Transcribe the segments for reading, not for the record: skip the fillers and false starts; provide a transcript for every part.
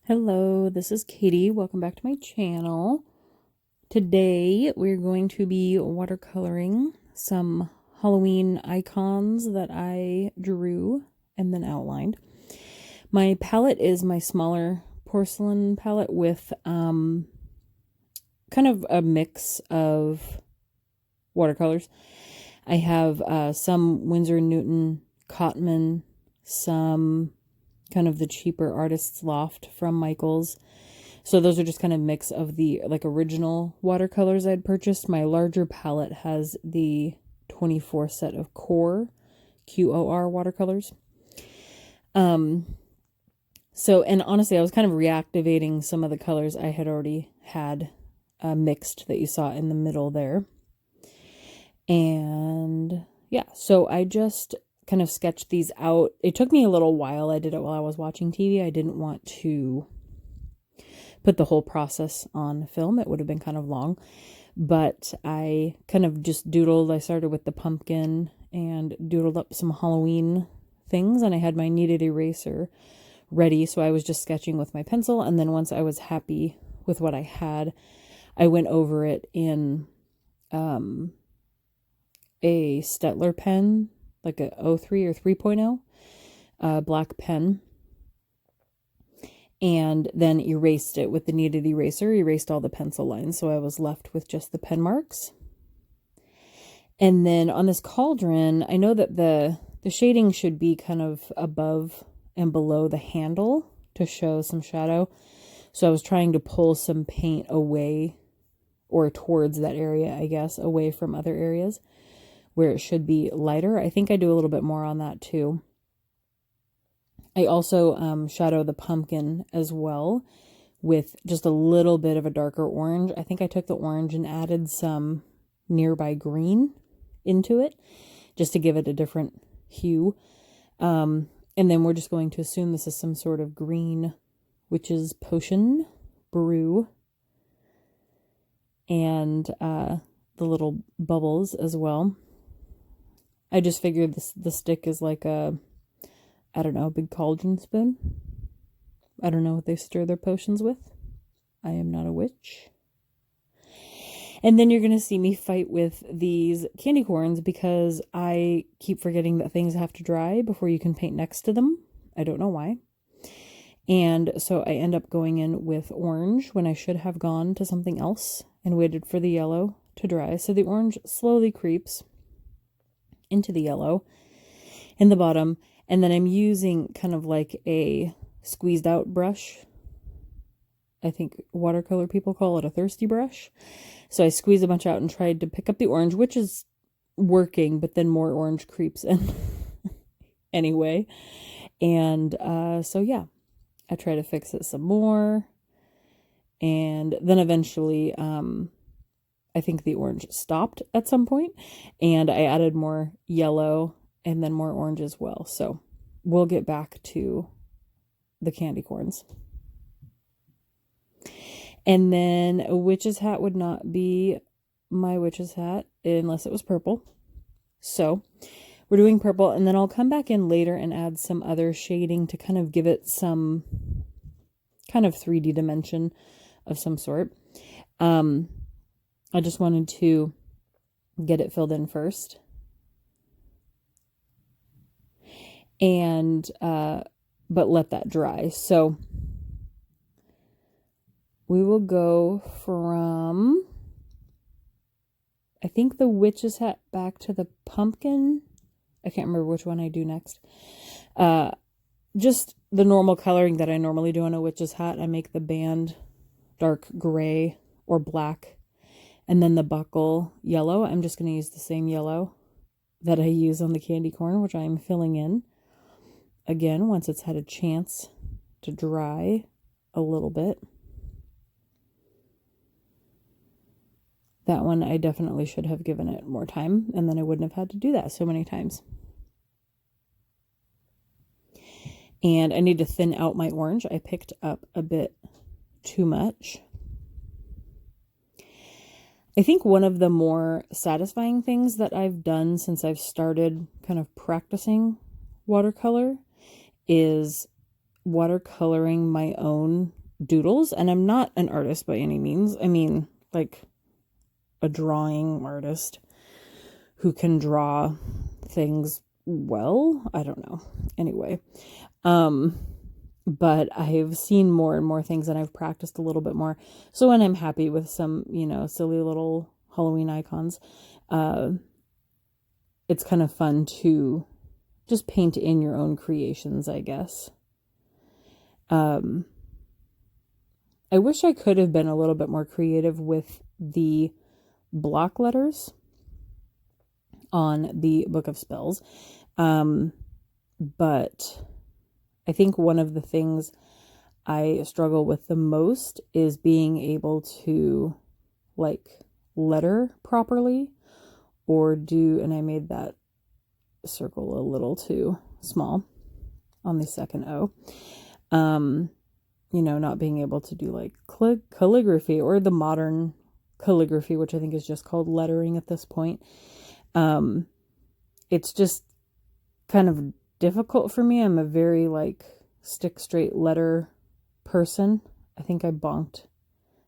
Hello, this is Katie. Welcome back to my channel. Today we're going to be watercoloring some Halloween icons that I drew and then outlined. My palette is my smaller porcelain palette with kind of a mix of watercolors. I have some Winsor & Newton Cotman, some kind of the cheaper Artist's Loft from Michaels. So those are just kind of mix of the original watercolors I'd purchased. My larger palette has the 24 set of core QOR watercolors. So, and honestly, I was kind of reactivating some of the colors I had already had mixed that you saw in the middle there. And yeah, so I just kind of sketched these out. It took me a little while. I did it while I was watching TV. I didn't want to put the whole process on film. It would have been kind of long, but I kind of just doodled. I started with the pumpkin and doodled up some Halloween things, and I had my kneaded eraser ready. So I was just sketching with my pencil. And then once I was happy with what I had, I went over it in, a Stettler pen, like a 03 or 3.0 black pen, and then erased it with the kneaded eraser, erased all the pencil lines, so I was left with just the pen marks. And then on this cauldron, I know that the shading should be kind of above and below the handle to show some shadow, so I was trying to pull some paint away or towards that area, I guess, away from other areas where it should be lighter. I think I do a little bit more on that too. I also shadow the pumpkin as well with just a little bit of a darker orange. I think I took the orange and added some nearby green into it just to give it a different hue. And then we're just going to assume this is some sort of green witch's potion brew. And the little bubbles as well. I just figured the stick is like a, I don't know, a big cauldron spoon. I don't know what they stir their potions with. I am not a witch. And then you're going to see me fight with these candy corns because I keep forgetting that things have to dry before you can paint next to them. I don't know why. And so I end up going in with orange when I should have gone to something else and waited for the yellow to dry. So the orange slowly creeps into the yellow in the bottom, and then I'm using kind of like a squeezed out brush. I think watercolor people call it a thirsty brush. So I squeezed a bunch out and tried to pick up the orange, which is working, but then more orange creeps in anyway. And so yeah, I try to fix it some more, and then eventually I think the orange stopped at some point, and I added more yellow and then more orange as well. So we'll get back to the candy corns. And then a witch's hat would not be my witch's hat unless it was purple. So we're doing purple, and then I'll come back in later and add some other shading to kind of give it some kind of 3D dimension of some sort. I just wanted to get it filled in first. And, but let that dry. So we will go from, I think, the witch's hat back to the pumpkin. I can't remember which one I do next. Just the normal coloring that I normally do on a witch's hat. I make the band dark gray or black, and then the buckle yellow. I'm just going to use the same yellow that I use on the candy corn, which I'm filling in again once it's had a chance to dry a little bit. That one I definitely should have given it more time, and then I wouldn't have had to do that so many times. And I need to thin out my orange. I picked up a bit too much. I think one of the more satisfying things that I've done since I've started kind of practicing watercolor is watercoloring my own doodles, and I'm not an artist by any means. I mean, like a drawing artist who can draw things well. I don't know. Anyway, but I've seen more and more things, and I've practiced a little bit more. So when I'm happy with some, silly little Halloween icons, it's kind of fun to just paint in your own creations, I guess. I wish I could have been a little bit more creative with the block letters on the Book of Spells. But I think one of the things I struggle with the most is being able to like letter properly or and I made that circle a little too small on the second O. Not being able to do like calligraphy or the modern calligraphy, which I think is just called lettering at this point. It's just kind of difficult for me. I'm a very like stick straight letter person. I think I bonked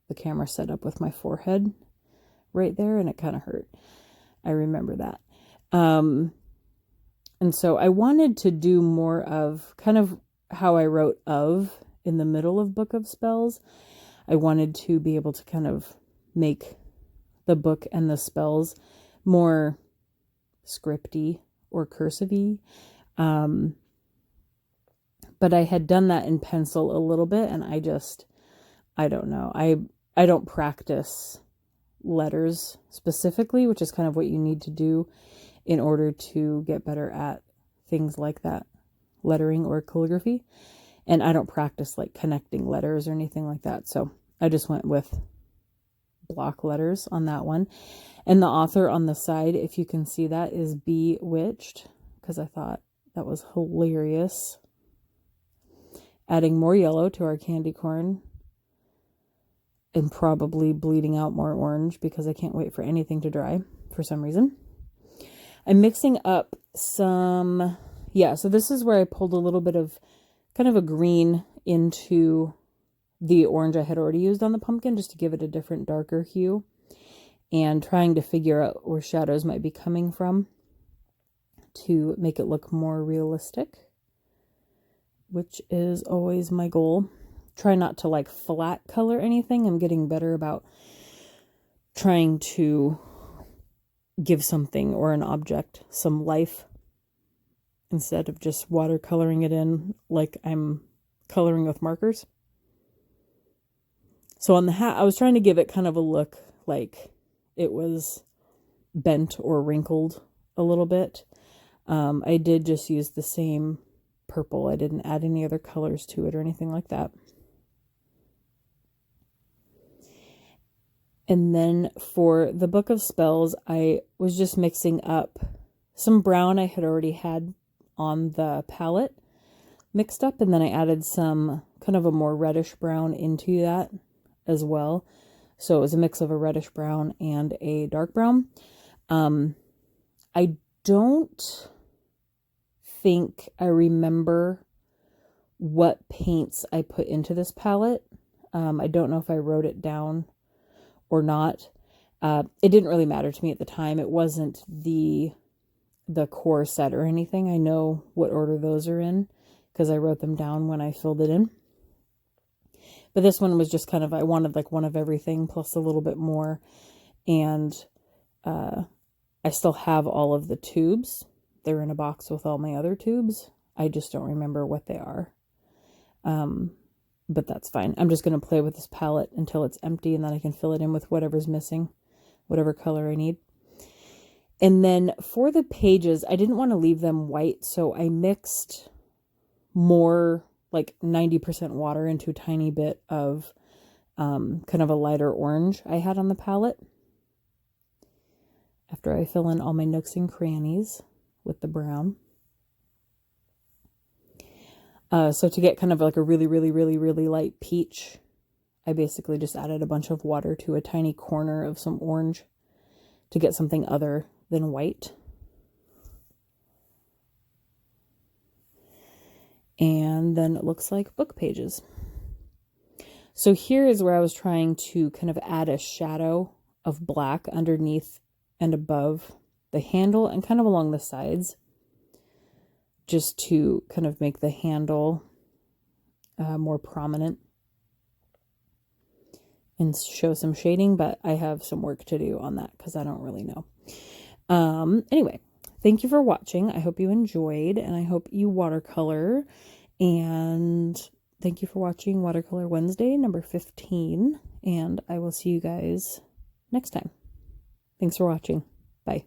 the camera setup with my forehead right there, and it kind of hurt. I remember that. And so I wanted to do more of kind of how I wrote of in the middle of Book of Spells. I wanted to be able to kind of make the book and the spells more scripty or cursive-y. But I had done that in pencil a little bit, and I don't know. I don't practice letters specifically, which is kind of what you need to do in order to get better at things like that, lettering or calligraphy. And I don't practice like connecting letters or anything like that. So I just went with block letters on that one. And the author on the side, if you can see that, is Bewitched, because I thought that was hilarious. Adding more yellow to our candy corn and probably bleeding out more orange because I can't wait for anything to dry for some reason. I'm mixing up some, so this is where I pulled a little bit of kind of a green into the orange I had already used on the pumpkin, just to give it a different darker hue, and trying to figure out where shadows might be coming from to make it look more realistic, which is always my goal. Try not to like flat color anything. I'm getting better about trying to give something or an object some life instead of just watercoloring it in like I'm coloring with markers. So on the hat, I was trying to give it kind of a look like it was bent or wrinkled a little bit. I did just use the same purple. I didn't add any other colors to it or anything like that. And then for the Book of Spells, I was just mixing up some brown I had already had on the palette mixed up, and then I added some kind of a more reddish brown into that as well. So it was a mix of a reddish brown and a dark brown. I don't think I remember what paints I put into this palette. I don't know if I wrote it down or not. It didn't really matter to me at the time. It wasn't the core set or anything. I know what order those are in because I wrote them down when I filled it in. But this one was just kind of, I wanted like one of everything plus a little bit more. And I still have all of the tubes. They're in a box with all my other tubes. I just don't remember what they are. But that's fine. I'm just going to play with this palette until it's empty, and then I can fill it in with whatever's missing, whatever color I need. And then for the pages, I didn't want to leave them white, so I mixed more, like 90% water into a tiny bit of kind of a lighter orange I had on the palette. After I fill in all my nooks and crannies with the brown. So to get kind of like a really, really, really, really light peach, I basically just added a bunch of water to a tiny corner of some orange to get something other than white. And then it looks like book pages. So here is where I was trying to kind of add a shadow of black underneath and above the handle and kind of along the sides, just to kind of make the handle more prominent and show some shading, but I have some work to do on that because I don't really know. Anyway, thank you for watching. I hope you enjoyed, and I hope you watercolor, and thank you for watching Watercolor Wednesday number 15, and I will see you guys next time. Thanks for watching. Bye.